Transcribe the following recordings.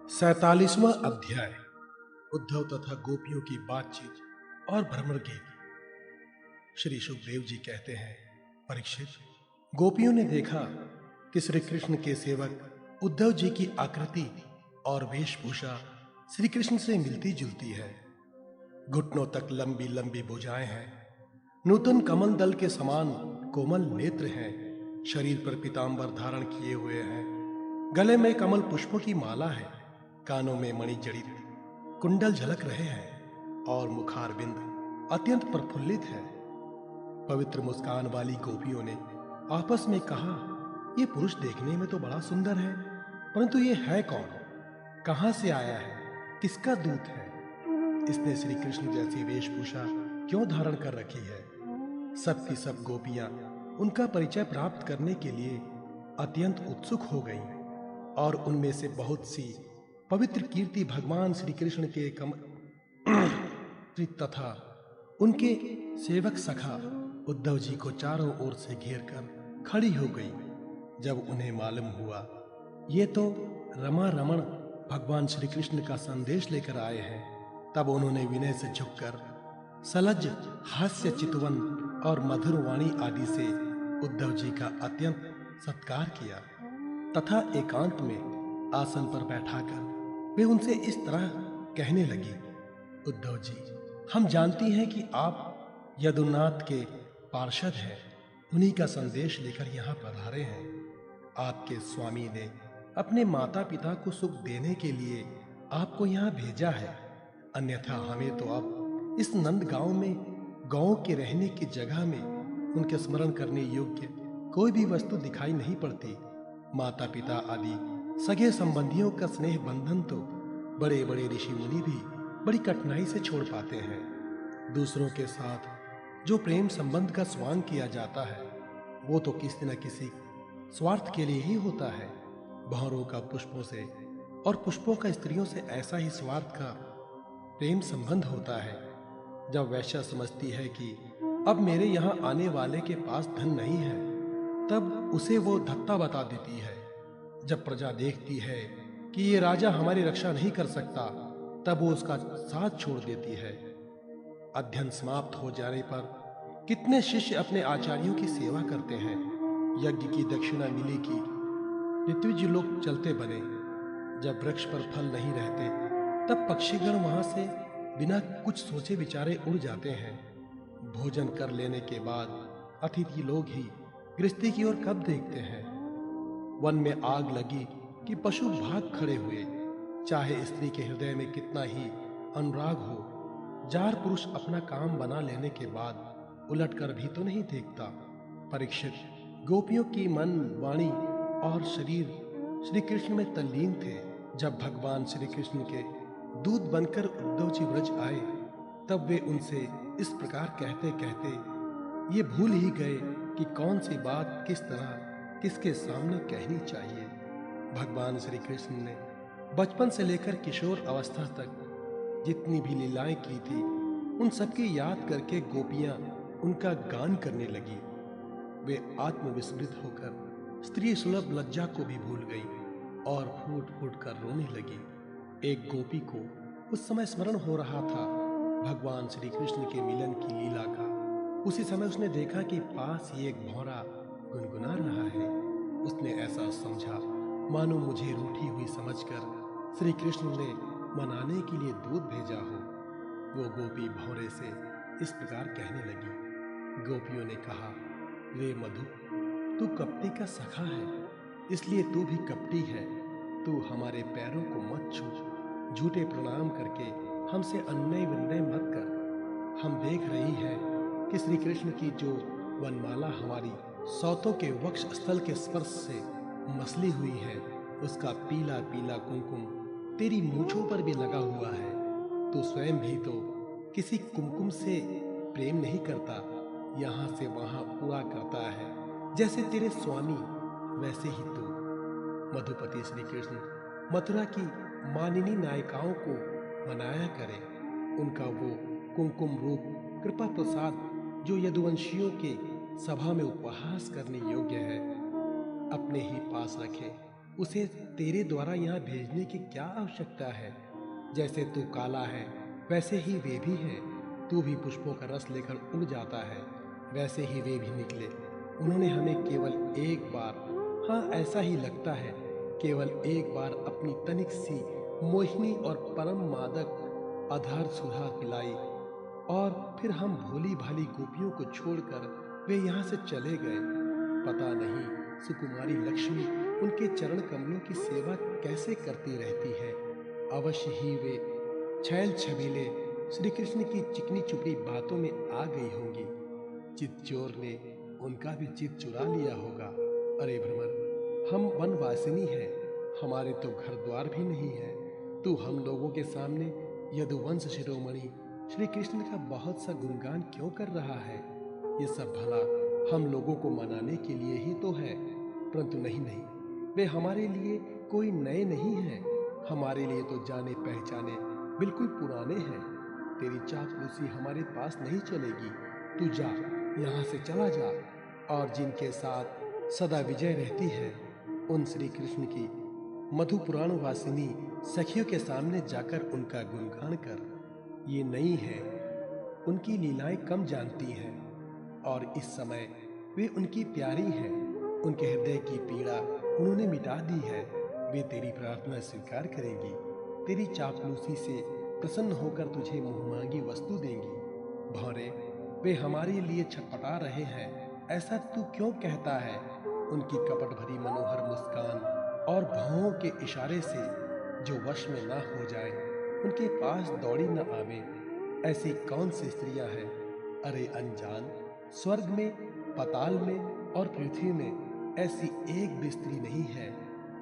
47वां अध्याय। उद्धव तथा गोपियों की बातचीत और भ्रमर गीत। श्री सुखदेव जी कहते हैं, परीक्षित, गोपियों ने देखा कि श्री कृष्ण के सेवक उद्धव जी की आकृति और वेशभूषा श्री कृष्ण से मिलती जुलती है। घुटनों तक लंबी लंबी भुजाएं हैं, नूतन कमल दल के समान कोमल नेत्र हैं, शरीर पर पीतांबर धारण किए हुए हैं, गले में कमल पुष्पों की माला है, कानों में मणि जड़ित कुंडल झलक रहे हैं और मुखार बिंद अत्यंत प्रफुल्लित है। पवित्र मुस्कान वाली गोपियों ने आपस में कहा, ये पुरुष देखने में तो बड़ा सुंदर है, परंतु ये है कौन? कहां से आया है? किसका दूत है? इसने श्री कृष्ण जैसी वेशभूषा क्यों धारण कर रखी है? सब की सब गोपियां उनका परिचय प्राप्त करने के लिए अत्यंत उत्सुक हो गईं और उनमें से बहुत सी पवित्र कीर्ति भगवान श्री कृष्ण के तथा उनके सेवक सखा उद्धव जी को चारों ओर से घेरकर खड़ी हो गई। जब उन्हें मालूम हुआ ये तो रमा रमण भगवान श्री कृष्ण का संदेश लेकर आए हैं, तब उन्होंने विनय से झुककर सलज्ज हास्य चितवन और मधुर वाणी आदि से उद्धव जी का अत्यंत सत्कार किया तथा एकांत में आसन पर बैठाकर वे उनसे इस तरह कहने लगी, उद्धव जी, हम जानती हैं कि आप यदुनाथ के पार्षद हैं, उन्हीं का संदेश लेकर यहाँ पधारे हैं। आपके स्वामी ने अपने माता पिता को सुख देने के लिए आपको यहाँ भेजा है, अन्यथा हमें तो अब इस नंद गांव में गौ के रहने की जगह में उनके स्मरण करने योग्य कोई भी वस्तु दिखाई नहीं पड़ती। माता पिता आदि सगे संबंधियों का स्नेह बंधन तो बड़े बड़े ऋषि मुनि भी बड़ी कठिनाई से छोड़ पाते हैं। दूसरों के साथ जो प्रेम संबंध का स्वांग किया जाता है वो तो किसी न किसी स्वार्थ के लिए ही होता है। भंवरों का पुष्पों से और पुष्पों का स्त्रियों से ऐसा ही स्वार्थ का प्रेम संबंध होता है। जब वैश्या समझती है कि अब मेरे यहाँ आने वाले के पास धन नहीं है, तब उसे वो धत्ता बता देती है। जब प्रजा देखती है कि ये राजा हमारी रक्षा नहीं कर सकता, तब वो उसका साथ छोड़ देती है। अध्ययन समाप्त हो जाने पर कितने शिष्य अपने आचार्यों की सेवा करते हैं। यज्ञ की दक्षिणा मिली कि ऋत्विज लोग चलते बने। जब वृक्ष पर फल नहीं रहते, तब पक्षीगण वहां से बिना कुछ सोचे विचारे उड़ जाते हैं। भोजन कर लेने के बाद अतिथि लोग ही गृहस्थी की ओर कब देखते हैं। वन में आग लगी कि पशु भाग खड़े हुए। चाहे स्त्री के हृदय में कितना ही अनुराग हो, जार पुरुष अपना काम बना लेने के बाद उलट कर भी तो नहीं देखता। परीक्षित, गोपियों की मन, वाणी और शरीर श्री कृष्ण में तल्लीन थे। जब भगवान श्री कृष्ण के दूत बनकर उद्धव जी व्रज आए, तब वे उनसे इस प्रकार कहते कहते ये भूल ही गए कि कौन सी बात किस तरह किसके सामने कहनी चाहिए। भगवान श्री कृष्ण ने बचपन से लेकर किशोर अवस्था तक जितनी भी लीलाएं की थी, उन सबकी याद करके गोपियां उनका गान करने लगी। वे आत्मविस्मृत होकर स्त्री सुलभ लज्जा को भी भूल गई और फूट फूट कर रोने लगी। एक गोपी को उस समय स्मरण हो रहा था भगवान श्री कृष्ण के मिलन की लीला का। उसी समय उसने देखा कि पास ही एक भौरा गुनगुना रहा है। उसने ऐसा समझा मानो मुझे रूठी हुई समझकर श्री कृष्ण ने मनाने के लिए दूध भेजा हो। वो गोपी भौरे से इस प्रकार कहने लगी। गोपियों ने कहा, वे मधु, तू कपटी का सखा है, इसलिए तू भी कपटी है। तू हमारे पैरों को मत छू, झूठे प्रणाम करके हमसे अन्याय विनय मत कर। हम देख रही है कि श्री कृष्ण की जो वनमाला हमारी सौतों के वक्ष स्थल के स्पर्श से मसली हुई है, उसका पीला पीला कुमकुम तेरी मूंछों पर भी लगा हुआ है। तू स्वयं भी तो किसी कुमकुम से प्रेम नहीं करता, यहाँ से वहां उड़ा करता है। जैसे तेरे स्वामी वैसे ही तू। मधुपति श्री कृष्ण मथुरा की मानिनी नायिकाओं को मनाया करे। उनका वो कुमकुम रूप कृपा प्रसाद जो यदुवंशियों के सभा में उपहास करने योग्य है, अपने ही पास रखे। उसे तेरे द्वारा यहाँ भेजने की क्या आवश्यकता है? जैसे तू काला है वैसे ही वे भी हैं। तू भी पुष्पों का रस लेकर उड़ जाता है, वैसे ही वे भी निकले। उन्होंने हमें केवल एक बार, हाँ ऐसा ही लगता है, केवल एक बार अपनी तनिक सी मोहिनी और परम मादक अधर सुधा पिलाई, और फिर हम भोली भाली गोपियों को छोड़कर वे यहाँ से चले गए। पता नहीं सुकुमारी लक्ष्मी उनके चरण कमलों की सेवा कैसे करती रहती है। अवश्य ही वे छैल छबीले श्री कृष्ण की चिकनी चुपड़ी बातों में आ गई होंगी। चित चोर ने उनका भी चित चुरा लिया होगा। अरे भ्रमर, हम वनवासिनी हैं, हमारे तो घर द्वार भी नहीं है। तू हम लोगों के सामने यदुवंश शिरोमणि श्री कृष्ण का बहुत सा गुणगान क्यों कर रहा है? ये सब भला हम लोगों को मनाने के लिए ही तो है, परंतु नहीं नहीं, वे हमारे लिए कोई नए नहीं हैं। हमारे लिए तो जाने पहचाने बिल्कुल पुराने हैं। तेरी चापलूसी हमारे पास नहीं चलेगी। तू जा, यहाँ से चला जा, और जिनके साथ सदा विजय रहती है उन श्री कृष्ण की मधुपुराण वासिनी सखियों के सामने जाकर उनका गुणगान कर। ये नई है, उनकी लीलाएं कम जानती हैं, और इस समय वे उनकी प्यारी हैं। उनके हृदय की पीड़ा उन्होंने मिटा दी है। वे तेरी प्रार्थना स्वीकार करेंगी, तेरी चापलूसी से प्रसन्न होकर तुझे मुँहमांगी वस्तु देंगी। भौरे, वे हमारे लिए छटपटा रहे हैं, ऐसा तू क्यों कहता है? उनकी कपट भरी मनोहर मुस्कान और भौं के इशारे से जो वश में ना हो जाए, उनके पास दौड़ी न आवे, ऐसी कौन सी स्त्रियां हैं? अरे अनजान, स्वर्ग में, पाताल में और पृथ्वी में ऐसी एक भी स्त्री नहीं है।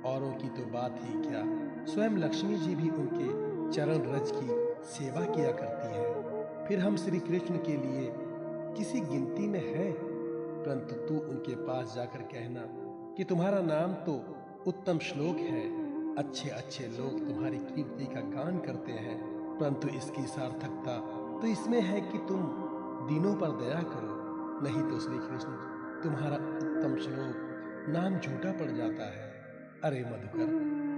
औरों की तो बात ही क्या, स्वयं लक्ष्मी जी भी उनके चरण रज की सेवा किया करती है। फिर हम श्री कृष्ण के लिए किसी गिनती में है? परंतु तू उनके पास जाकर कहना कि तुम्हारा नाम तो उत्तम श्लोक है, अच्छे अच्छे लोग तुम्हारी कीर्ति का गान करते हैं, परंतु इसकी सार्थकता तो इसमें है कि तुम दीनों पर दया करो, नहीं तो श्री कृष्ण तुम्हारा उत्तम श्लोक नाम झूठा पड़ जाता है। अरे मधुकर,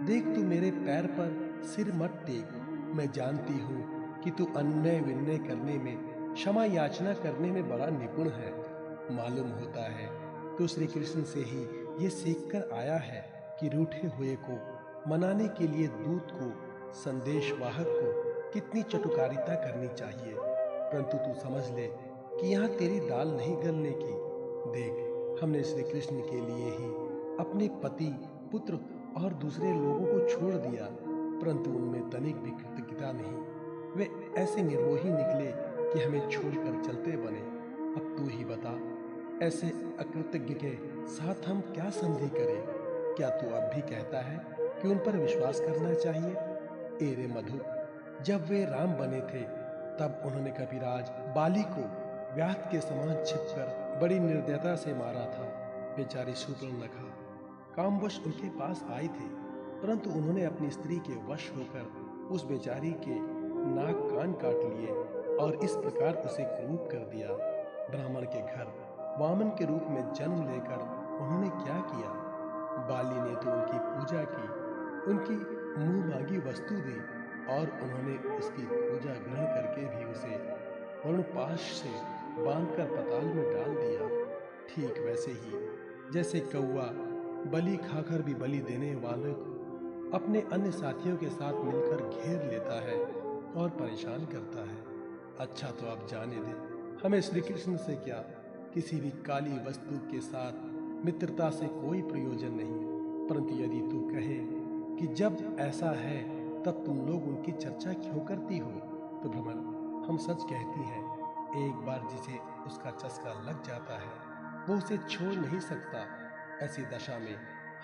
देख तू मेरे पैर पर सिर मत टेक। मैं जानती हूँ कि तू अन्याय विन्याय करने में, क्षमा याचना करने में बड़ा निपुण है। मालूम होता है तो श्री कृष्ण से ही ये सीख कर आया है कि रूठे हुए को मनाने के लिए दूत को, संदेशवाहक को कितनी चटुकारिता करनी चाहिए। परंतु तू समझ ले कि यहाँ तेरी दाल नहीं गलने की। देख, हमने श्री कृष्ण के लिए ही अपने पति, पुत्र और दूसरे लोगों को छोड़ दिया, परंतु उनमें तनिक भी कृतज्ञता नहीं। वे ऐसे निर्मोही निकले कि हमें छोड़कर चलते बने। अब तू ही बता, ऐसे अकृतज्ञ के साथ हम क्या संधि करें? क्या तू अब भी कहता है कि उन पर विश्वास करना चाहिए? एरे मधु, जब वे राम बने थे तब उन्होंने कपिराज बाली को व्याध के समान छिपकर बड़ी निर्दयता से मारा था। बेचारी शूर्पणखा कामवश उनके पास आई थी, परंतु उन्होंने अपनी स्त्री के वश होकर उस बेचारी के नाक कान काट लिए और इस प्रकार उसे क्रूर कर दिया। ब्राह्मण के घर वामन के रूप में जन्म लेकर उन्होंने क्या किया? बाली ने तो उनकी पूजा की, उनकी मुंह मांगी वस्तु दी, और उन्होंने उसकी पूजा ग्रहण करके भी उसे वरुणपाश से बांधकर पाताल में डाल दिया। ठीक वैसे ही जैसे कौवा बलि खाकर भी बलि देने वाले को अपने अन्य साथियों के साथ मिलकर घेर लेता है और परेशान करता है। अच्छा तो अब जाने दे, हमें श्री कृष्ण से क्या, किसी भी काली वस्तु के साथ मित्रता से कोई प्रयोजन नहीं। परंतु यदि तू कहे कि जब ऐसा है तब तुम लोग उनकी चर्चा क्यों करती हो, तो भ्रमर, हम सच कहती हैं, एक बार जिसे उसका चस्का लग जाता है वो उसे छोड़ नहीं सकता। ऐसी दशा में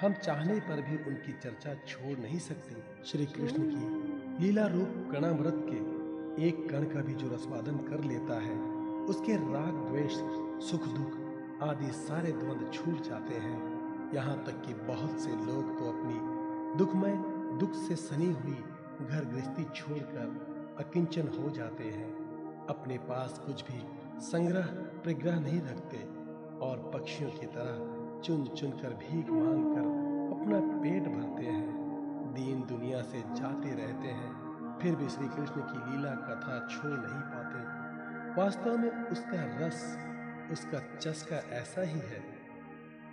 हम चाहने पर भी उनकी चर्चा छोड़ नहीं सकते। श्री कृष्ण की लीला रूप कणामृत के एक कण का भी जो रसवादन कर लेता है, उसके राग द्वेष, सुख दुख आदि सारे द्वंद्व छूट जाते हैं। यहाँ तक कि बहुत से लोग तो अपनी दुखमय, दुख से सनी हुई घर गृहस्थी छोड़कर अकिंचन हो जाते हैं, अपने पास कुछ भी संग्रह प्रग्रह नहीं रखते और पक्षियों की तरह चुन चुन कर भीख मांग कर अपना पेट भरते हैं, दीन दुनिया से जाते रहते हैं, फिर भी श्री कृष्ण की लीला कथा छोड़ नहीं पाते। वास्तव में उसका रस, उसका चस्का ऐसा ही है।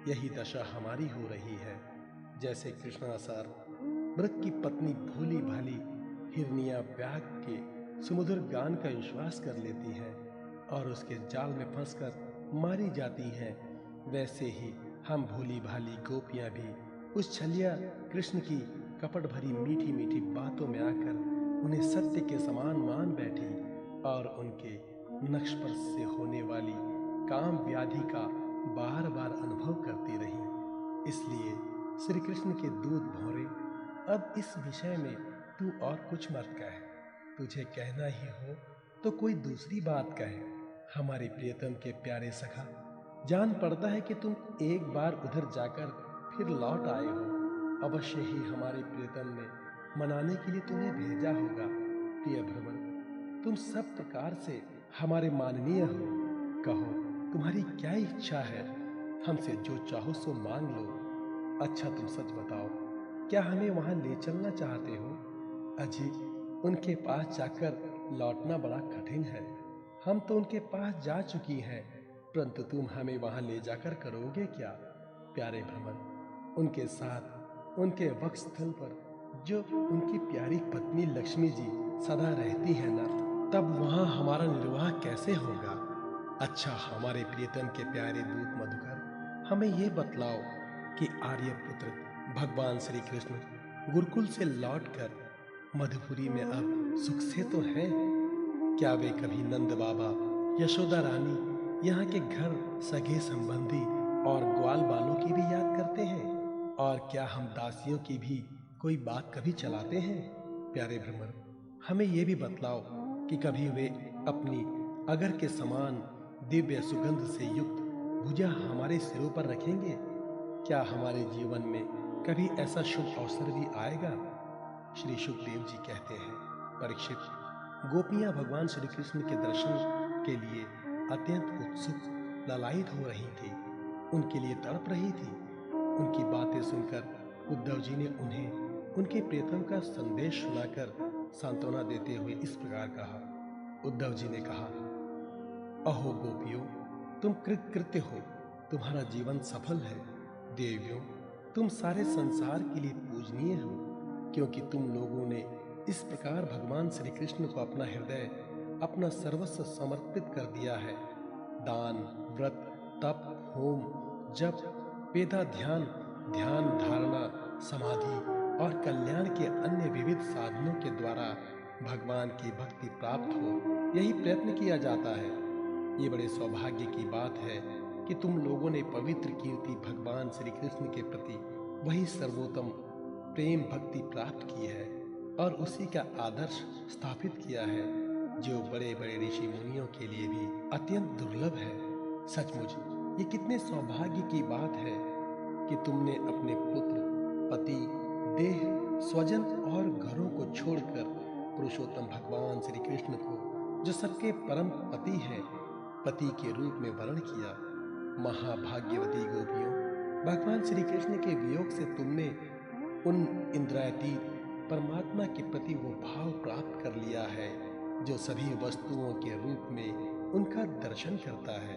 यही दशा हमारी हो रही है। जैसे कृष्णासार मृग की पत्नी भोली भाली हिरनिया व्याघ्र के सुमधुर गान का विश्वास कर लेती है और उसके जाल में फंसकर मारी जाती हैं, वैसे ही हम भोली भाली गोपियां भी उस छलिया कृष्ण की कपट भरी मीठी मीठी बातों में आकर उन्हें सत्य के समान मान बैठी और उनके नक्शस्पर्श से होने वाली काम व्याधि का बार बार अनुभव करती रही। इसलिए श्री कृष्ण के दूध भौरे, अब इस विषय में तू और कुछ मत कह। तुझे कहना ही हो तो कोई दूसरी बात कहे। हमारे प्रियतम के प्यारे सखा, जान पड़ता है कि तुम एक बार उधर जाकर फिर लौट आए हो। अवश्य ही हमारे प्रियतम ने मनाने के लिए तुम्हें भेजा होगा। प्रिय भ्रमर, तुम सब प्रकार से हमारे माननीय हो। कहो, तुम्हारी क्या इच्छा है? हमसे जो चाहो सो मांग लो। अच्छा, तुम सच बताओ, क्या हमें वहां ले चलना चाहते हो? अजी, उनके पास जाकर लौटना बड़ा कठिन है। हम तो उनके पास जा चुकी हैं, परंतु तुम हमें वहां ले जाकर करोगे क्या? प्यारे भ्रमर, उनके साथ उनके वक्षस्थल पर जो उनकी प्यारी पत्नी लक्ष्मी जी सदा रहती है ना, तब वहां हमारा निर्वाह कैसे होगा? अच्छा, हमारे प्रियतम के प्यारे दूत मधुकर, हमें ये बतलाओ कि आर्यपुत्र भगवान श्री कृष्ण गुरुकुल से लौटकर मधुपुरी में अब सुख से तो हैं? क्या वे कभी नंद बाबा, यशोदा रानी, यहाँ के घर सगे संबंधी और ग्वाल बालों की भी याद करते हैं? और क्या हम दासियों की भी कोई बात कभी चलाते हैं? प्यारे भ्रमर, हमें ये भी बतलाओ कि कभी वे अपनी अगर के समान दिव्य सुगंध से युक्त भुजा हमारे सिरों पर रखेंगे? क्या हमारे जीवन में कभी ऐसा शुभ अवसर भी आएगा? श्री सुखदेव जी कहते हैं, परीक्षित, गोपियां भगवान श्री कृष्ण के दर्शन के लिए अत्यंत उत्सुक, ललायित हो रही थी, उनके लिए तड़प रही थी। उनकी बातें सुनकर उद्धव जी ने उन्हें उनके प्रियतम का संदेश सुनाकर सांत्वना देते हुए इस प्रकार कहा। उद्धव जी ने कहा, अहो गोपियों, तुम कृतकृत्य हो, तुम्हारा जीवन सफल है। देवियों, तुम सारे संसार के लिए पूजनीय हो, क्योंकि तुम लोगों ने इस प्रकार भगवान श्री कृष्ण को अपना हृदय, अपना सर्वस्व समर्पित कर दिया है। दान, व्रत, तप, होम, जप, वेदाध्यान, ध्यान धारणा, समाधि और कल्याण के अन्य विविध साधनों के द्वारा भगवान की भक्ति प्राप्त हो, यही प्रयत्न किया जाता है। ये बड़े सौभाग्य की बात है कि तुम लोगों ने पवित्र कीर्ति भगवान श्री कृष्ण के प्रति वही सर्वोत्तम प्रेम भक्ति प्राप्त की है और उसी का आदर्श स्थापित किया है, जो बड़े बड़े ऋषि मुनियों के लिए भी अत्यंत दुर्लभ है। सचमुच ये कितने सौभाग्य की बात है कि तुमने अपने पुत्र, पति, देह, स्वजन और घरों को छोड़कर पुरुषोत्तम भगवान श्री कृष्ण को, जो सबके परम पति हैं, पति के रूप में वर्ण किया। महाभाग्यवती गोपियों, भगवान श्री कृष्ण के वियोग से तुमने उन इंद्रियातीत परमात्मा के प्रति वो भाव प्राप्त कर लिया है जो सभी वस्तुओं के रूप में उनका दर्शन करता है।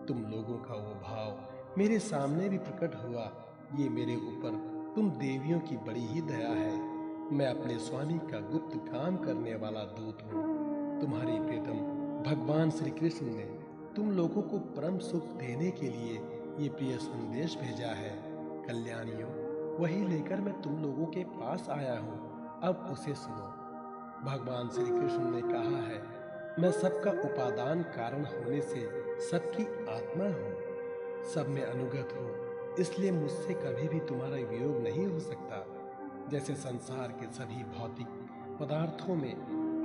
तुम लोगों का वो भाव मेरे सामने भी प्रकट हुआ। ये मेरे ऊपर तुम देवियों की बड़ी ही दया है। मैं अपने स्वामी का गुप्त काम करने वाला दूत हूँ। तुम्हारे प्रियतम भगवान श्री कृष्ण ने तुम लोगों को परम सुख देने के लिए ये प्रिय संदेश भेजा है। कल्याणियों, वही लेकर मैं तुम लोगों के पास आया हूँ, अब उसे सुनो। भगवान श्री कृष्ण ने कहा है, मैं सबका उपादान कारण होने से सबकी आत्मा हूँ, सब में अनुगत हूँ, इसलिए मुझसे कभी भी तुम्हारा वियोग नहीं हो सकता। जैसे संसार के सभी भौतिक पदार्थों में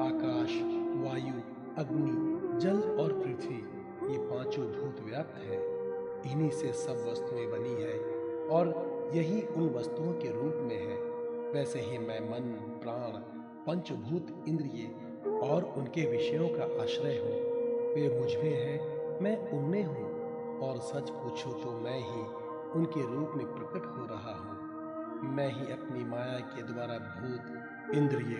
आकाश, वायु, अग्नि, जल और पृथ्वी, ये पांचों भूत व्याप्त हैं। इन्हीं से सब वस्तुएं बनी है और यही उन वस्तुओं के रूप में है। वैसे ही मैं मन, प्राण, पंचभूत, इंद्रिय और उनके विषयों का आश्रय हूँ। वे मुझ में हैं, मैं उनमें हूँ, और सच पूछो तो मैं ही उनके रूप में प्रकट हो रहा हूँ। मैं ही अपनी माया के द्वारा भूत, इंद्रिय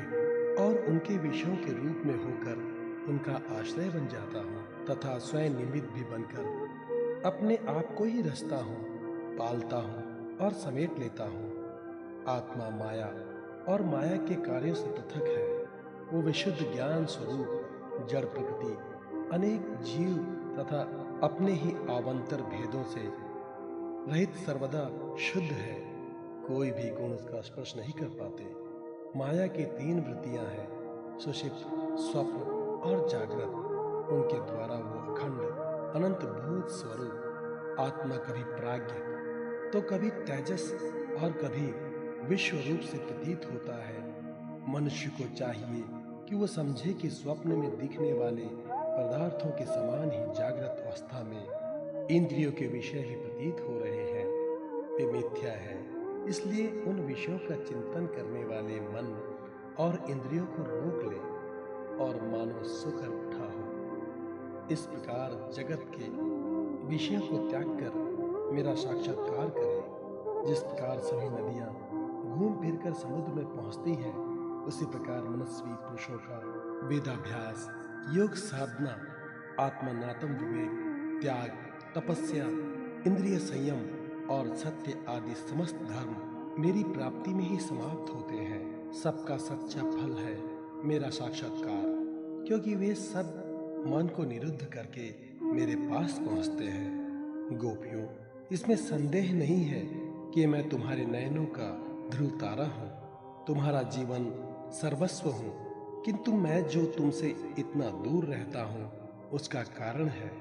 और उनके विषयों के रूप में होकर उनका आश्रय बन जाता हूँ तथा स्वयं निमित्त भी बनकर अपने आप को ही रचता हूँ, पालता हूँ और समेट लेता हूँ। आत्मा माया और माया के कार्यों से पृथक है। वो विशुद्ध ज्ञान स्वरूप जड़ प्रकृति, अनेक जीव तथा अपने ही आबंतर भेदों से रहित सर्वदा शुद्ध है। कोई भी गुण उसका स्पर्श नहीं कर पाते। माया की 3 वृत्तियां हैं, सुषुप्त, स्वप्न और जागृत। उनके द्वारा वो अखंड अनंत भूत स्वरूप आत्मा कभी प्राज्ञ तो कभी तेजस और कभी विश्व रूप से प्रतीत होता है। मनुष्य को चाहिए कि वो समझे कि स्वप्न में दिखने वाले पदार्थों के समान ही जागृत अवस्था में इंद्रियों के विषय भी प्रतीत हो रहे हैं। वे मिथ्या है, इसलिए उन विषयों का चिंतन करने वाले मन और इंद्रियों को रोक ले और मानो सोकर उठा हो। इस प्रकार जगत के विषयों को त्याग कर मेरा साक्षात्कार करे। जिस प्रकार सभी नदियां घूम फिर कर समुद्र में पहुंचती हैं, उसी प्रकार मनस्वी पुरुषों का वेदाभ्यास, योग साधना, आत्मनात्म विवेक, त्याग, तपस्या, इंद्रिय संयम और सत्य आदि समस्त धर्म मेरी प्राप्ति में ही समाप्त होते हैं। सबका सच्चा फल है मेरा साक्षात्कार, क्योंकि वे सब मन को निरुद्ध करके मेरे पास पहुंचते हैं। गोपियों, इसमें संदेह नहीं है कि मैं तुम्हारे नयनों का ध्रुव तारा हूँ, तुम्हारा जीवन सर्वस्व हूँ। किंतु मैं जो तुमसे इतना दूर रहता हूँ, उसका कारण है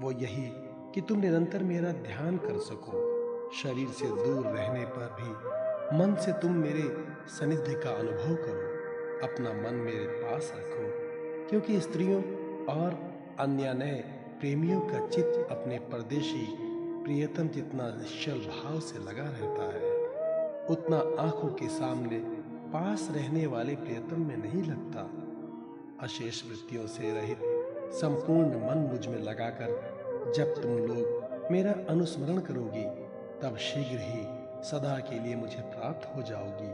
वो यही कि तुम निरंतर मेरा ध्यान कर सको। शरीर से दूर रहने पर भी मन से तुम मेरे सानिध्य का अनुभव करो। अपना मन मेरे पास रखो, क्योंकि स्त्रियों और अन्य नए प्रेमियों का चित्त अपने परदेशी प्रियतम जितना निश्चल भाव से लगा रहता है, उतना आंखों के सामने पास रहने वाले प्रियतम में नहीं लगता। अशेष वृत्तियों से रहित संपूर्ण मन मुझ में लगाकर जब तुम लोग मेरा अनुस्मरण करोगी, तब शीघ्र ही सदा के लिए मुझे प्राप्त हो जाओगी।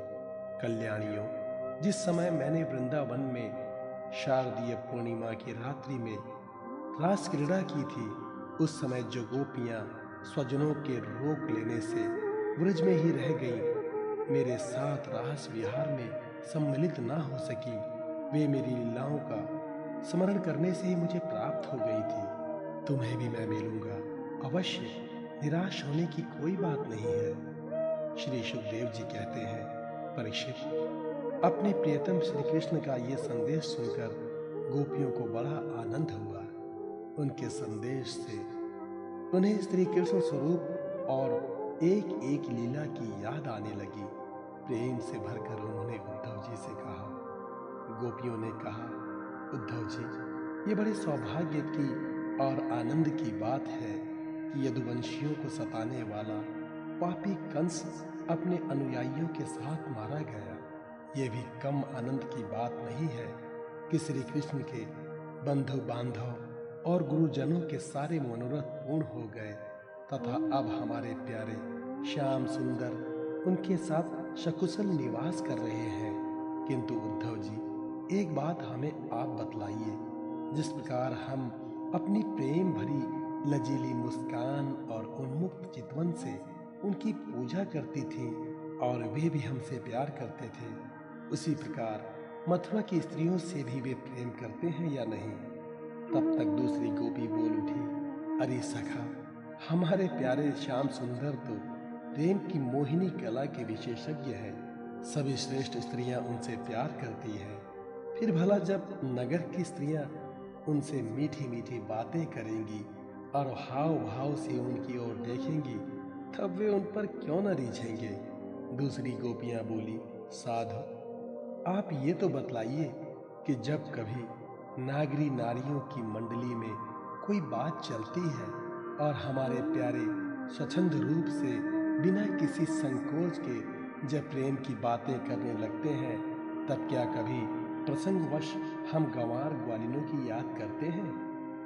कल्याणियों, जिस समय मैंने वृंदावन में शारदीय पूर्णिमा की रात्रि में रास क्रीड़ा की थी, उस समय जो गोपियां स्वजनों के रोक लेने से व्रज में ही रह गईं, मेरे साथ रास विहार में सम्मिलित ना हो सकी, वे मेरी लीलाओं का स्मरण करने से ही मुझे प्राप्त हो गई थी। तुम्हें भी मैं मिलूंगा अवश्य, निराश होने की कोई बात नहीं है। श्री सुखदेव जी कहते हैं, परीक्षित, अपने प्रियतम श्री कृष्ण का ये संदेश सुनकर गोपियों को बड़ा आनंद हुआ। उनके संदेश से उन्हें श्री कृष्ण स्वरूप और एक एक लीला की याद आने लगी। प्रेम से भरकर उन्होंने उद्धव जी से कहा। गोपियों ने कहा, उद्धव जी, ये बड़े सौभाग्य की और आनंद की बात है कि यदुवंशियों को सताने वाला पापी कंस अपने अनुयायियों के साथ मारा गया। ये भी कम आनंद की बात नहीं है कि श्री कृष्ण के बंधु बांधव और गुरुजनों के सारे मनोरथ पूर्ण हो गए तथा अब हमारे प्यारे श्याम सुंदर उनके साथ सकुशल निवास कर रहे हैं। किंतु उद्धव जी, एक बात हमें आप बतलाइए। जिस प्रकार हम अपनी प्रेम भरी लजीली मुस्कान और उन्मुक्त चितवन से उनकी पूजा करती थी और वे भी हमसे प्यार करते थे, उसी प्रकार मथुरा की स्त्रियों से भी वे प्रेम करते हैं या नहीं? तब तक दूसरी गोपी बोल उठी, अरे सखा, हमारे प्यारे श्याम सुंदर तो प्रेम की मोहिनी कला के विशेषज्ञ हैं। सभी श्रेष्ठ स्त्रियां उनसे प्यार करती हैं। फिर भला जब नगर की स्त्रियां उनसे मीठी मीठी बातें करेंगी और हाव भाव से उनकी ओर देखेंगी, तब वे उन पर क्यों न रीझेंगे? दूसरी गोपियां बोली, साधु, आप ये तो बतलाइए कि जब कभी नागरी नारियों की मंडली में कोई बात चलती है और हमारे प्यारे स्वच्छंद रूप से बिना किसी संकोच के जब प्रेम की बातें करने लगते हैं, तब क्या कभी प्रसंगवश हम गंवार ग्वालिनों की याद करते हैं?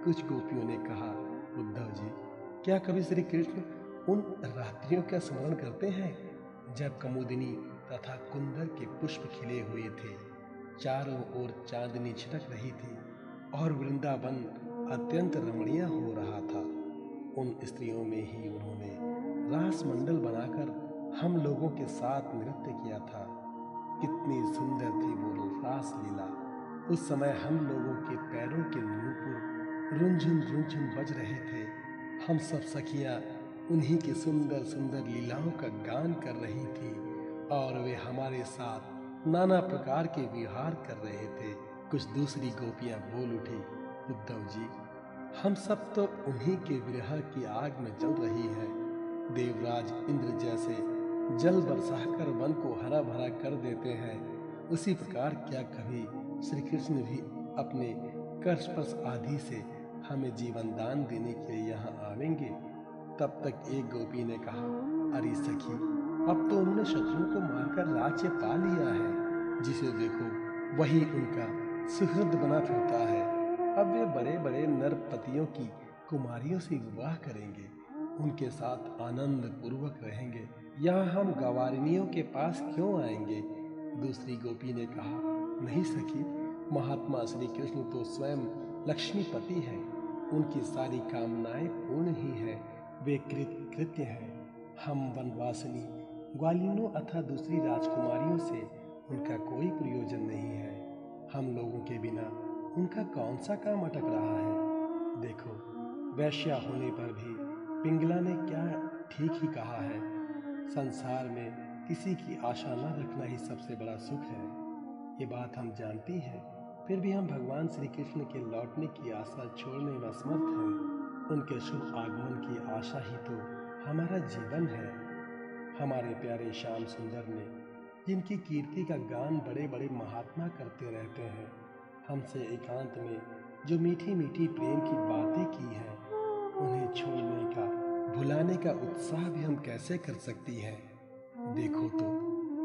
कुछ गोपियों ने कहा, उद्धव जी, क्या कभी श्री कृष्ण उन रात्रियों का स्मरण करते हैं जब कुमुदिनी तथा कुंदर के पुष्प खिले हुए थे, चारों ओर चांदनी छिटक रही थी और वृंदावन अत्यंत रमणीय हो रहा था। उन स्त्रियों में ही उन्होंने रास मंडल बनाकर हम लोगों के साथ नृत्य किया था। कितनी सुंदर थी वो रास लीला। उस समय हम लोगों के पैरों के नूपुर रुंझुन रुंझुन बज रहे थे। हम सब सखियां उन्हीं की सुंदर सुंदर लीलाओं का गान कर रही थी और वे हमारे साथ नाना प्रकार के विहार कर रहे थे। कुछ दूसरी गोपियां बोल उठी, उद्धव जी, हम सब तो उन्हीं के विरह की आग में जल रही है। देवराज इंद्र जैसे जल बरसाकर वन को हरा भरा कर देते हैं, उसी प्रकार क्या कभी श्री कृष्ण भी अपने कर्षस्पर्श आदि से हमें जीवन दान देने के लिए यहाँ आवेंगे? तब तक एक गोपी ने कहा, अरे सखी, अब तो उन्होंने शत्रुओं को मारकर राज्य पा लिया है। जिसे देखो वही उनका सुहृद बना फिरता है। अब वे बड़े बड़े नरपतियों की कुमारियों से विवाह करेंगे, उनके साथ आनंद पूर्वक रहेंगे। यहाँ हम गवारिनियों के पास क्यों आएंगे? दूसरी गोपी ने कहा, नहीं सखी, महात्मा श्री कृष्ण तो स्वयं लक्ष्मीपति हैं। उनकी सारी कामनाएं पूर्ण ही हैं। वे कृत्य हैं। हम वनवासिनी ग्वालिनों अथवा दूसरी राजकुमारियों से उनका कोई प्रयोजन नहीं है। हम लोगों के बिना उनका कौन सा काम अटक रहा है? देखो, वैश्या होने पर भी पिंगला ने क्या ठीक ही कहा है, संसार में किसी की आशा न रखना ही सबसे बड़ा सुख है। ये बात हम जानती हैं, फिर भी हम भगवान श्री कृष्ण के लौटने की आशा छोड़ने में असमर्थ हैं। उनके शुभ आगमन की आशा ही तो हमारा जीवन है। हमारे प्यारे श्याम सुंदर ने, जिनकी कीर्ति का गान बड़े बड़े महात्मा करते रहते हैं, हमसे एकांत में जो मीठी मीठी प्रेम की बातें की हैं, उन्हें छोड़ने का, भुलाने का उत्साह भी हम कैसे कर सकती हैं? देखो तो,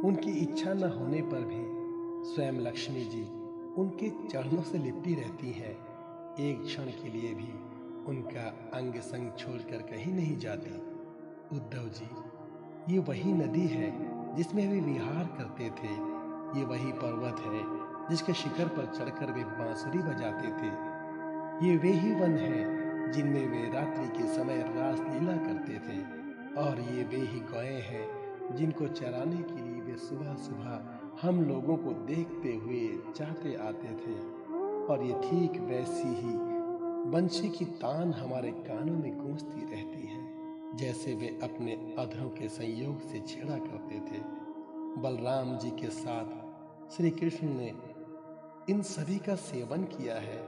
उनकी इच्छा न होने पर भी स्वयं लक्ष्मी जी उनके चरणों से लिपटी रहती हैं। एक क्षण के लिए भी उनका अंग संग छोड़कर कहीं नहीं जाती। उद्धव जी, ये वही नदी है जिसमें वे विहार करते थे। ये वही पर्वत है जिसके शिखर पर चढ़कर वे बांसुरी बजाते थे। ये वे ही वन हैं जिनमें वे रात्रि के समय रास लीला करते थे। और ये वे ही गौएं हैं जिनको चराने के लिए वे सुबह सुबह हम लोगों को देखते हुए चाहते आते थे। और ये ठीक वैसी ही बंशी की तान हमारे कानों में गूंजती रहती है, जैसे वे अपने अधरों के संयोग से छेड़ा करते थे। बलराम जी के साथ श्री कृष्ण ने इन सभी का सेवन किया है।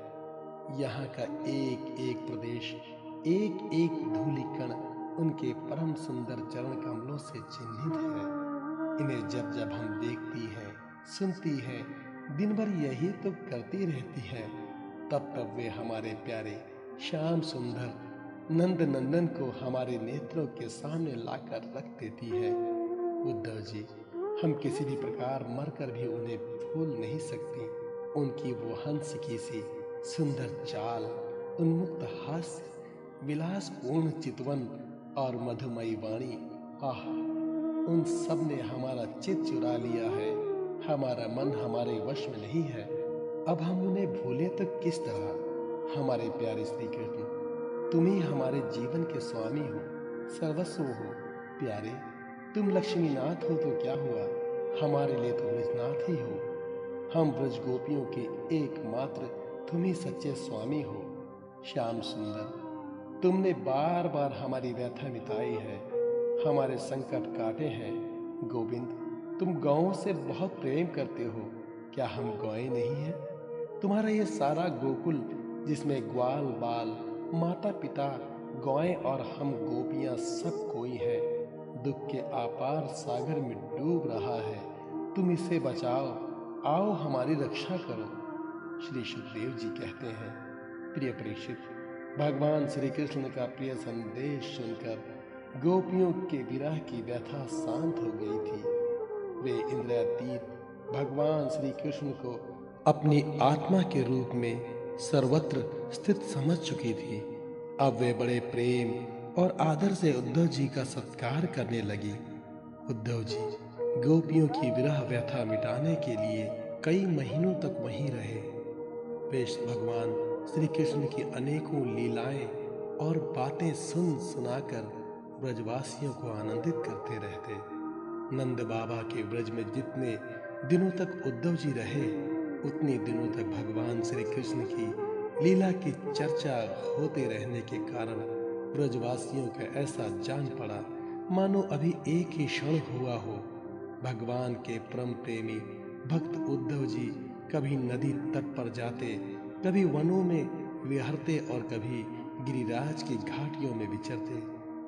यहाँ का एक एक प्रदेश, एक एक धूलि कण उनके परम सुंदर चरण कमलों से चिन्हित है। इन्हें जब जब हम देखती हैं, सुनती हैं, दिन भर यही तो करती रहती हैं, तब तब वे हमारे प्यारे श्याम सुंदर नंद नंदन को हमारे नेत्रों के सामने लाकर रख देती है। उद्धव जी, हम किसी भी प्रकार मरकर भी उन्हें भूल नहीं सकती। उनकी वो हंस की सी सुंदर चाल, उन्मुक्त हास्य, विलासपूर्ण चितवन और मधुमयी वाणी, आह, उन सब ने हमारा चित्त चुरा लिया है। हमारा मन हमारे वश में नहीं है। अब हम उन्हें भूले तो किस तरह? हमारे प्यारे श्री कृष्ण, तुम ही हमारे जीवन के स्वामी हो, सर्वस्व हो। प्यारे, तुम लक्ष्मीनाथ हो तो क्या हुआ, हमारे लिए तो ब्रजनाथ ही हो। हम ब्रज गोपियों के एकमात्र तुम ही सच्चे स्वामी हो। श्याम सुंदर, तुमने बार बार हमारी व्यथा मिटाई है, हमारे संकट काटे हैं। गोविंद, तुम गौओं से बहुत प्रेम करते हो, क्या हम गौएं नहीं हैं? तुम्हारा ये सारा गोकुल, जिसमें ग्वाल बाल, माता पिता, गौएं और हम गोपियां सब कोई है, दुख के अपार सागर में डूब रहा है। तुम इसे बचाओ, आओ हमारी रक्षा करो। श्री सुखदेव जी कहते हैं, प्रिय परीक्षित, भगवान श्री कृष्ण का प्रिय संदेश सुनकर गोपियों के विरह की व्यथा शांत हो गई थी। वे इंद्रियातीत भगवान श्री कृष्ण को अपनी आत्मा के रूप में सर्वत्र स्थित समझ चुकी थी। अब वे बड़े प्रेम और आदर से उद्धव जी का सत्कार करने लगी। उद्धव जी गोपियों की विरह व्यथा मिटाने के लिए कई महीनों तक वहीं रहे। वे भगवान श्री कृष्ण की अनेकों लीलाएं और बातें सुन सुनाकर ब्रजवासियों को आनंदित करते रहते। नंद बाबा के ब्रज में जितने दिनों तक उद्धव जी रहे, उतने दिनों तक भगवान श्री कृष्ण की लीला की चर्चा होते रहने के कारण ब्रजवासियों का ऐसा जान पड़ा मानो अभी एक ही क्षण हुआ हो। भगवान के परम प्रेमी भक्त उद्धव जी कभी नदी तट पर जाते, कभी वनों में विहरते और कभी गिरिराज की घाटियों में विचरते,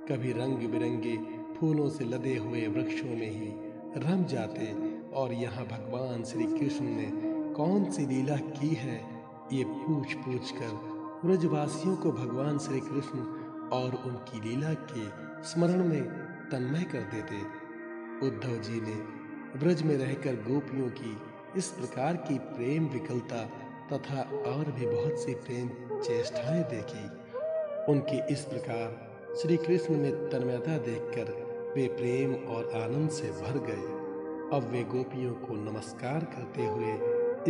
कभी रंग बिरंगे फूलों से लदे हुए वृक्षों में ही रम जाते। और यहाँ भगवान श्री कृष्ण ने कौन सी लीला की है, ये पूछ पूछ कर ब्रजवासियों को भगवान श्री कृष्ण और उनकी लीला के स्मरण में तन्मय कर देते। उद्धव जी ने ब्रज में रहकर गोपियों की इस प्रकार की प्रेम विकलता तथा और भी बहुत सी प्रेम चेष्टाएं देखी। उनकी इस प्रकार श्री कृष्ण में तन्मयता देखकर वे प्रेम और आनंद से भर गए। अब वे गोपियों को नमस्कार करते हुए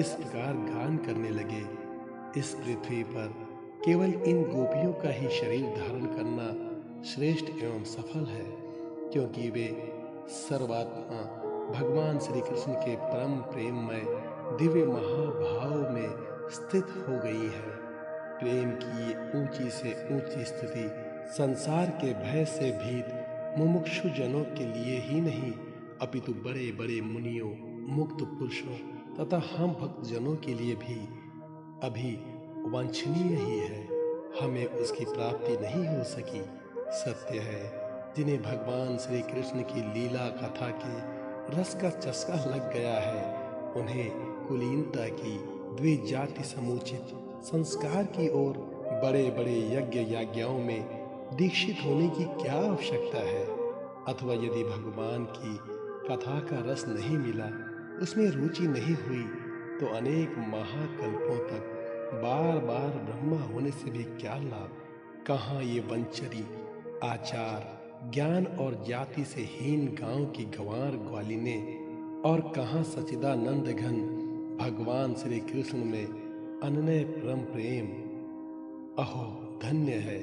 इस प्रकार गान करने लगे। इस पृथ्वी पर केवल इन गोपियों का ही शरीर धारण करना श्रेष्ठ एवं सफल है, क्योंकि वे सर्वात्मा भगवान श्री कृष्ण के परम प्रेममय दिव्य महाभाव में स्थित हो गई है। प्रेम की ये ऊंची से ऊंची स्थिति संसार के भय से भीत मुमुक्षु जनों के लिए ही नहीं, अपितु बड़े बड़े मुनियों, मुक्त पुरुषों तथा हम भक्त जनों के लिए भी अभी वांछनीय ही है। हमें उसकी प्राप्ति नहीं हो सकी। सत्य है, जिन्हें भगवान श्री कृष्ण की लीला कथा के रस का चस्का लग गया है, उन्हें कुलीनता की द्विजाति समुचित संस्कार की ओर बड़े बड़े यज्ञ याज्ञाओं में दीक्षित होने की क्या आवश्यकता है। अथवा यदि भगवान की कथा का रस नहीं मिला, उसमें रुचि नहीं हुई, तो अनेक महाकल्पों तक बार बार ब्रह्मा होने से भी क्या लाभ। कहाँ ये वंचरी आचार ज्ञान और जाति से हीन गांव की गंवार ग्वालिने, और कहाँ सच्चिदानंद घन भगवान श्री कृष्ण में अनन्य परम प्रेम। अहो धन्य है,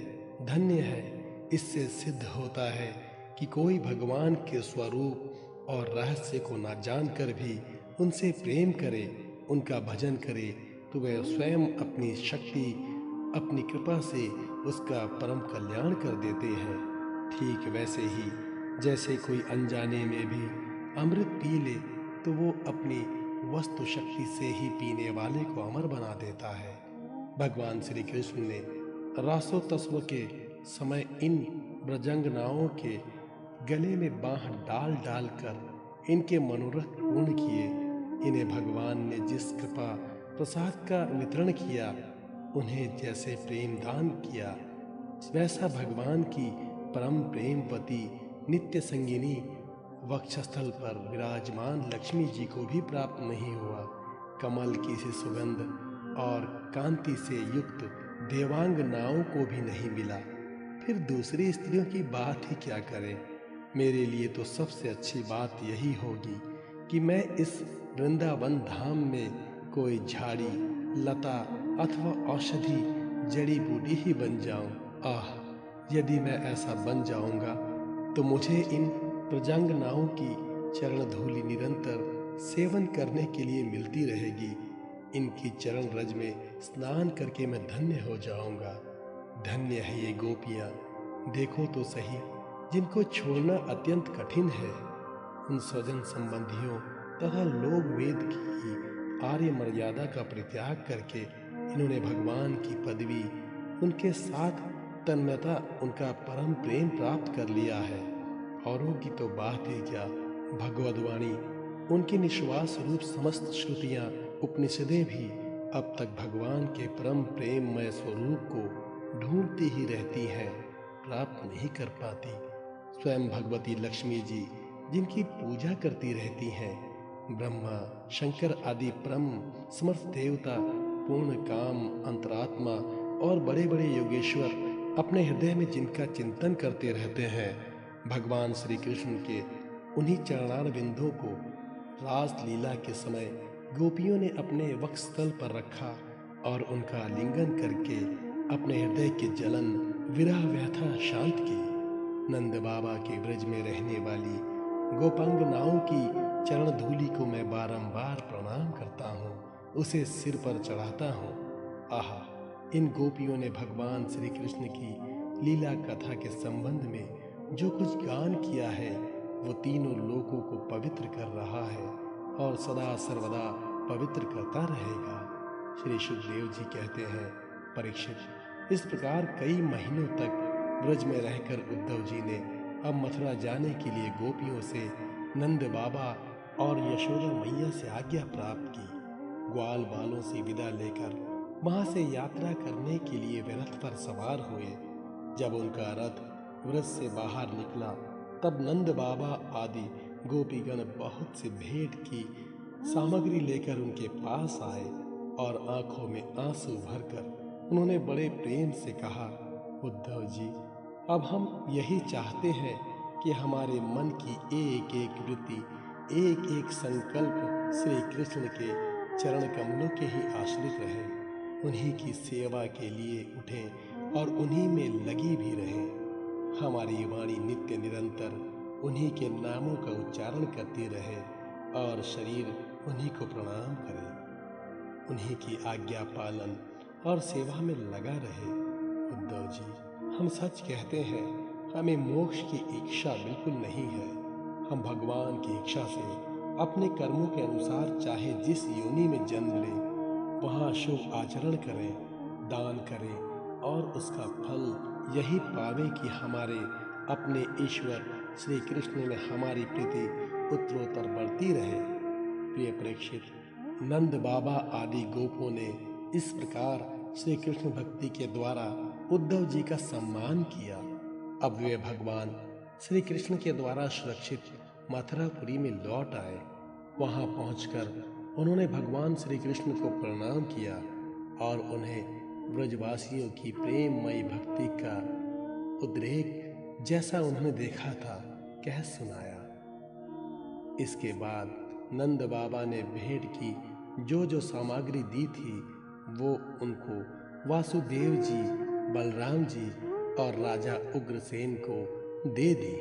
धन्य है। इससे सिद्ध होता है कि कोई भगवान के स्वरूप और रहस्य को न जानकर भी उनसे प्रेम करे, उनका भजन करे, तो वह स्वयं अपनी शक्ति अपनी कृपा से उसका परम कल्याण कर देते हैं। ठीक वैसे ही जैसे कोई अनजाने में भी अमृत पी ले, तो वो अपनी वस्तु शक्ति से ही पीने वाले को अमर बना देता है। भगवान श्री कृष्ण ने रासोत्सव के समय इन ब्रजंगनाओं के गले में बांह डाल डाल कर इनके मनोरथ पूर्ण किए। इन्हें भगवान ने जिस कृपा प्रसाद का वितरण किया, उन्हें जैसे प्रेम दान किया, वैसा भगवान की परम प्रेमवती नित्य संगिनी वक्षस्थल पर विराजमान लक्ष्मी जी को भी प्राप्त नहीं हुआ। कमल की सी सुगंध और कांति से युक्त देवांग नावों को भी नहीं मिला, फिर दूसरी स्त्रियों की बात ही क्या करें। मेरे लिए तो सबसे अच्छी बात यही होगी कि मैं इस वृंदावन धाम में कोई झाड़ी लता अथवा औषधि जड़ी बूटी ही बन जाऊं। आह, यदि मैं ऐसा बन जाऊंगा तो मुझे इन प्रजंगनाओं की चरण धूलि निरंतर सेवन करने के लिए मिलती रहेगी। इनकी चरण रज में स्नान करके मैं धन्य हो जाऊंगा। धन्य है ये गोपियां, देखो तो सही, जिनको छोड़ना अत्यंत कठिन है। उन स्वजन संबंधियों तथा लोक वेद की आर्य मर्यादा का परित्याग करके इन्होंने भगवान की पदवी, उनके साथ तन्मयता, उनका परम प्रेम प्राप्त कर लिया है। औरों की तो बात ही क्या, भगवद्वाणी, उनकी निश्वास रूप समस्त श्रुतियां, उपनिषदें भी अब तक भगवान के परम प्रेममय स्वरूप को ढूंढती ही रहती हैं, प्राप्त नहीं कर पाती। स्वयं भगवती लक्ष्मी जी जिनकी पूजा करती रहती हैं, ब्रह्मा शंकर आदि परम समर्थ देवता, पूर्ण काम अंतरात्मा और बड़े बड़े योगेश्वर अपने हृदय में जिनका चिंतन करते रहते हैं, भगवान श्री कृष्ण के उन्हीं चरणार बिंदुओं को रास लीला के समय गोपियों ने अपने वक्षस्थल पर रखा और उनका आलिंगन करके अपने हृदय की जलन विरह व्यथा शांत की। नंद बाबा के ब्रज में रहने वाली गोपांगनाओं की चरण धूलि को मैं बारंबार प्रणाम करता हूँ, उसे सिर पर चढ़ाता हूँ। आहा, इन गोपियों ने भगवान श्री कृष्ण की लीला कथा के संबंध में जो कुछ गान किया है वो तीनों लोकों को पवित्र कर रहा है और सदा सर्वदा पवित्र करता रहेगा। श्री सुखदेव जी कहते हैं, परीक्षित, इस प्रकार कई महीनों तक ब्रज में रहकर उद्धव जी ने अब मथुरा जाने के लिए गोपियों से नंद बाबा और यशोदा मैया से आज्ञा प्राप्त की। ग्वाल बालों से विदा लेकर वहां से यात्रा करने के लिए वे रथ पर सवार हुए। जब उनका रथ व्रज से बाहर निकला तब नंद बाबा आदि गोपीगण बहुत से भेंट की सामग्री लेकर उनके पास आए और आंखों में आंसू भरकर उन्होंने बड़े प्रेम से कहा, उद्धव जी, अब हम यही चाहते हैं कि हमारे मन की एक एक वृत्ति, एक एक संकल्प श्री कृष्ण के चरण कमलों के ही आश्रित रहे, उन्हीं की सेवा के लिए उठें और उन्हीं में लगी भी रहें। हमारी वाणी नित्य निरंतर उन्हीं के नामों का उच्चारण करती रहे और शरीर उन्हीं को प्रणाम करे, उन्हीं की आज्ञा पालन और सेवा में लगा रहे। उद्धव जी, हम सच कहते हैं, हमें मोक्ष की इच्छा बिल्कुल नहीं है। हम भगवान की इच्छा से अपने कर्मों के अनुसार चाहे जिस योनि में जन्म लें वहाँ शुभ आचरण करें, दान करें और उसका फल यही पावे कि हमारे अपने ईश्वर श्री कृष्ण में हमारी प्रीति उत्तरोत्तर बढ़ती रहे। प्रिय परीक्षित, नंद बाबा आदि गोपों ने इस प्रकार श्री कृष्ण भक्ति के द्वारा उद्धव जी का सम्मान किया। अब वे भगवान श्री कृष्ण के द्वारा सुरक्षित मथुरापुरी में लौट आए। वहां पहुंचकर उन्होंने भगवान श्री कृष्ण को प्रणाम किया और उन्हें ब्रजवासियों की प्रेममयी भक्ति का उद्रेक जैसा उन्होंने देखा था कह सुनाया। इसके बाद नंद बाबा ने भेंट की जो सामग्री दी थी वो उनको वासुदेव जी, बलराम जी और राजा उग्रसेन को दे दी।